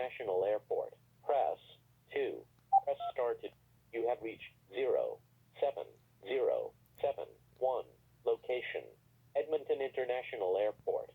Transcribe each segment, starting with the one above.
International Airport. Press 2. Press star to... You have reached 07071. Location: Edmonton International Airport.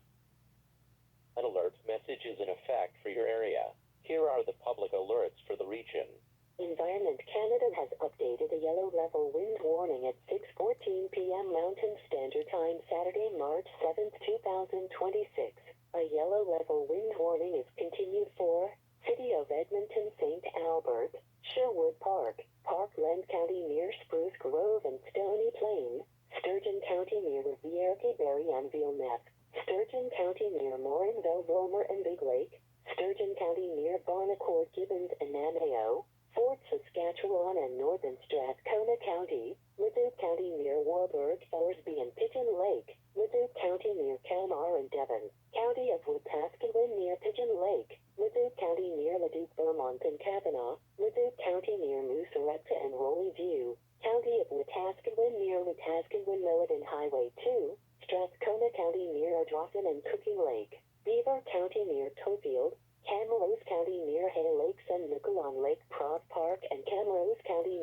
An alert message is in effect for your area. Here are the public alerts for the region. Environment Canada has updated a yellow level wind warning at 6:14 p.m. Mountain Standard Time, Saturday, March 7th, 2026. A yellow level wind warning is continued for City of Edmonton, St. Albert, Sherwood Park, Parkland County near Spruce Grove and Stony Plain, Sturgeon County near Riviera Barrie and Villeneuve, Sturgeon County near Morinville, Vollmer and Big Lake, Sturgeon County near Barnacourt, Gibbons and Nanaimo, Fort Saskatchewan and Northern Strathcona County, Leduc County near Warburg, Thorsby and Pigeon Lake, Leduc County near Calmar and Devon, County of Wetaskiwin near Pigeon Lake, Leduc County near Leduc, Vermont and Kavanaugh, Leduc County near Mooserecta and Rolly View, County of Wetaskiwin near Wetaskiwin, Millett and Highway 2, Strathcona County near Ardrossan and Cooking Lake, Beaver County near Tofield, Camrose County near Hay Lakes and Miquelon Lake Prov Park and Camrose County